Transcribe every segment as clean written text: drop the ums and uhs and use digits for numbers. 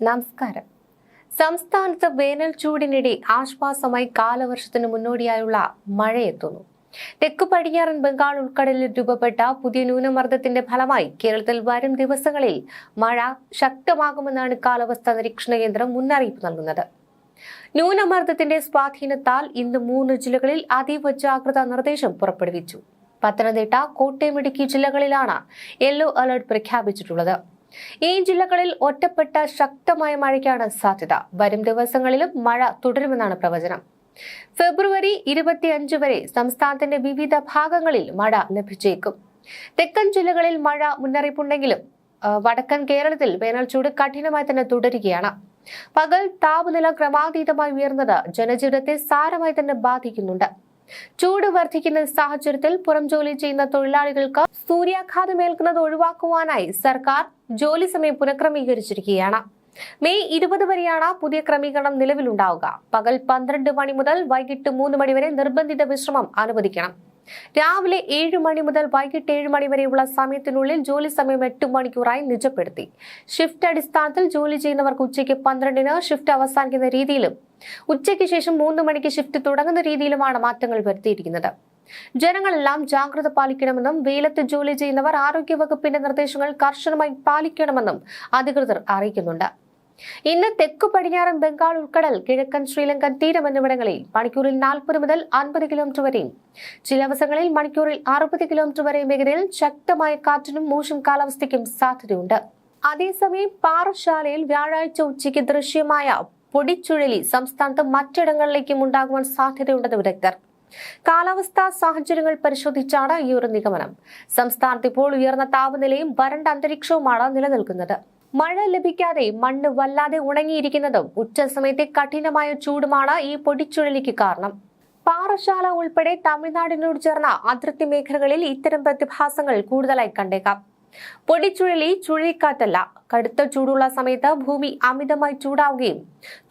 നമസ്കാരം. സംസ്ഥാനത്ത് വേനൽ ചൂടിനിടെ ആശ്വാസമായി കാലവർഷത്തിന് മുന്നോടിയായുള്ള മഴയെത്തുന്നു. തെക്കു പടിഞ്ഞാറൻ ബംഗാൾ ഉൾക്കടലിൽ രൂപപ്പെട്ട പുതിയ ന്യൂനമർദ്ദത്തിന്റെ ഫലമായി കേരളത്തിൽ വരും ദിവസങ്ങളിൽ മഴ ശക്തമാകുമെന്നാണ് കാലാവസ്ഥാ നിരീക്ഷണ കേന്ദ്രം മുന്നറിയിപ്പ് നൽകുന്നത്. ന്യൂനമർദ്ദത്തിന്റെ സ്വാധീനത്താൽ ഇന്ന് 3 ജില്ലകളിൽ അതീവ ജാഗ്രതാ നിർദ്ദേശം പുറപ്പെടുവിച്ചു. പത്തനംതിട്ട, കോട്ടയം, ഇടുക്കി ജില്ലകളിലാണ് യെല്ലോ അലർട്ട് പ്രഖ്യാപിച്ചിട്ടുള്ളത്. ഈ ജില്ലകളിൽ ഒറ്റപ്പെട്ട ശക്തമായ മഴയ്ക്കാണ് സാധ്യത. വരും ദിവസങ്ങളിലും മഴ തുടരുമെന്നാണ് പ്രവചനം. ഫെബ്രുവരി 25 വരെ സംസ്ഥാനത്തിന്റെ വിവിധ ഭാഗങ്ങളിൽ മഴ ലഭിച്ചേക്കും. തെക്കൻ ജില്ലകളിൽ മഴ മുന്നറിയിപ്പുണ്ടെങ്കിലും വടക്കൻ കേരളത്തിൽ വേനൽച്ചൂട് കഠിനമായി തന്നെ തുടരുകയാണ്. പകൽ താപനില ക്രമാതീതമായി ഉയർന്നത് ജനജീവിതത്തെ സാരമായി തന്നെ ബാധിക്കുന്നുണ്ട്. ചൂട് വർദ്ധിക്കുന്ന സാഹചര്യത്തിൽ പുറം ജോലി ചെയ്യുന്ന തൊഴിലാളികൾക്ക് സൂര്യാഘാതമേൽക്കുന്നത് ഒഴിവാക്കുവാനായി സർക്കാർ ജോലി സമയം പുനഃക്രമീകരിച്ചിരിക്കുകയാണ്. മെയ് 20 വരെയാണ് പുതിയ ക്രമീകരണം നിലവിലുണ്ടാവുക. പകൽ 12 മണി മുതൽ വൈകിട്ട് 3 മണി വരെ നിർബന്ധിത വിശ്രമം അനുവദിക്കണം. രാവിലെ 7 മണി മുതൽ വൈകിട്ട് 7 മണി വരെയുള്ള സമയത്തിനുള്ളിൽ ജോലി സമയം 8 മണിക്കൂറായി നിജപ്പെടുത്തി. ഷിഫ്റ്റ് അടിസ്ഥാനത്തിൽ ജോലി ചെയ്യുന്നവർക്ക് ഉച്ചയ്ക്ക് 12-ന് ഷിഫ്റ്റ് അവസാനിക്കുന്ന രീതിയിലും ഉച്ചയ്ക്ക് ശേഷം 3 മണിക്ക് ഷിഫ്റ്റ് തുടങ്ങുന്ന രീതിയിലുമാണ് മാറ്റങ്ങൾ വരുത്തിയിരിക്കുന്നത്. ജനങ്ങളെല്ലാം ജാഗ്രത പാലിക്കണമെന്നും വെയിലത്ത് ജോലി ചെയ്യുന്നവർ ആരോഗ്യവകുപ്പിന്റെ നിർദ്ദേശങ്ങൾ കർശനമായി പാലിക്കണമെന്നും അധികൃതർ അറിയിക്കുന്നുണ്ട്. ഇന്ന് തെക്കു പടിഞ്ഞാറൻ ബംഗാൾ ഉൾക്കടൽ, കിഴക്കൻ ശ്രീലങ്കൻ തീരം എന്നിവിടങ്ങളിൽ മണിക്കൂറിൽ 40 മുതൽ 50 കിലോമീറ്റർ വരെയും ചിലവസങ്ങളിൽ മണിക്കൂറിൽ 60 കിലോമീറ്റർ വരെയും വേഗതയിൽ ശക്തമായ കാറ്റിനും മോശം കാലാവസ്ഥയ്ക്കും സാധ്യതയുണ്ട്. അതേസമയം പാറശാലയിൽ വ്യാഴാഴ്ച ഉച്ചയ്ക്ക് ദൃശ്യമായ പൊടിച്ചുഴലി സംസ്ഥാനത്ത് മറ്റിടങ്ങളിലേക്കും ഉണ്ടാകുവാൻ സാധ്യതയുണ്ടെന്ന് വിദഗ്ധർ. കാലാവസ്ഥാ സാഹചര്യങ്ങൾ പരിശോധിച്ചാണ് ഈ ഒരു നിഗമനം. സംസ്ഥാനത്ത് ഇപ്പോൾ ഉയർന്ന താപനിലയും വരണ്ട അന്തരീക്ഷവുമാണ് നിലനിൽക്കുന്നത്. മഴ ലഭിക്കാതെ മണ്ണ് വല്ലാതെ ഉണങ്ങിയിരിക്കുന്നതും ഉച്ചസമയത്തെ കഠിനമായ ചൂടുമാണ് ഈ പൊടിച്ചുഴലിക്ക് കാരണം. പാറശാല ഉൾപ്പെടെ തമിഴ്നാടിനോട് ചേർന്ന അതിർത്തി മേഖലകളിൽ ഇത്തരം പ്രതിഭാസങ്ങൾ കൂടുതലായി കണ്ടേക്കാം. പൊടിച്ചുഴലി ചുഴലിക്കാറ്റല്ല. കടുത്ത ചൂടുള്ള സമയത്ത് ഭൂമി അമിതമായി ചൂടാവുകയും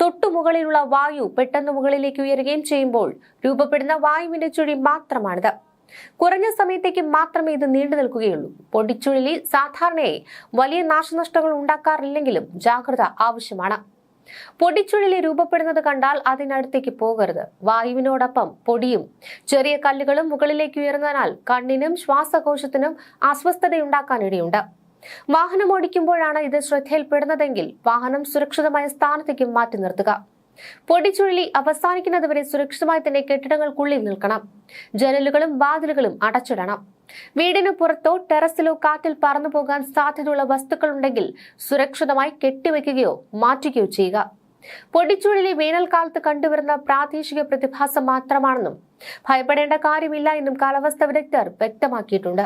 തൊട്ടുമുകളിലുള്ള വായു പെട്ടെന്ന് മുകളിലേക്ക് ഉയരുകയും ചെയ്യുമ്പോൾ രൂപപ്പെടുന്ന വായുവിന്റെ ചുഴി മാത്രമാണിത്. കുറഞ്ഞ സമയത്തേക്ക് മാത്രമേ ഇത് നീണ്ടു നിൽക്കുകയുള്ളൂ. പൊടിച്ചുഴലി സാധാരണയായി വലിയ നാശനഷ്ടങ്ങൾ ഉണ്ടാക്കാറില്ലെങ്കിലും ജാഗ്രത ആവശ്യമാണ്. പൊടിച്ചുഴലി രൂപപ്പെടുന്നത് കണ്ടാൽ അതിനടുത്തേക്ക് പോകരുത്. വായുവിനോടൊപ്പം പൊടിയും ചെറിയ കല്ലുകളും മുകളിലേക്ക് ഉയർന്നതിനാൽ കണ്ണിനും ശ്വാസകോശത്തിനും അസ്വസ്ഥതയുണ്ടാക്കാനിടയുണ്ട്. വാഹനം ഓടിക്കുമ്പോഴാണ് ഇത് ശ്രദ്ധയിൽപ്പെടുന്നതെങ്കിൽ വാഹനം സുരക്ഷിതമായ സ്ഥാനത്തേക്ക് മാറ്റി നിർത്തുക. പൊടിച്ചുഴലി അവസാനിക്കുന്നതുവരെ സുരക്ഷിതമായി തന്നെ കെട്ടിടങ്ങൾക്കുള്ളിൽ നിൽക്കണം. ജനലുകളും വാതിലുകളും അടച്ചിടണം. വീടിന് പുറത്തോ ടെറസിലോ കാറ്റിൽ പറന്നു പോകാൻ സാധ്യതയുള്ള വസ്തുക്കൾ ഉണ്ടെങ്കിൽ സുരക്ഷിതമായി കെട്ടിവെക്കുകയോ മാറ്റുകയോ ചെയ്യുക. പൊടിച്ചുഴലി വേനൽക്കാലത്ത് കണ്ടുവരുന്ന പ്രാദേശിക പ്രതിഭാസം മാത്രമാണെന്നും ഭയപ്പെടേണ്ട കാര്യമില്ല എന്നും കാലാവസ്ഥാ വിദഗ്ധർ വ്യക്തമാക്കിയിട്ടുണ്ട്.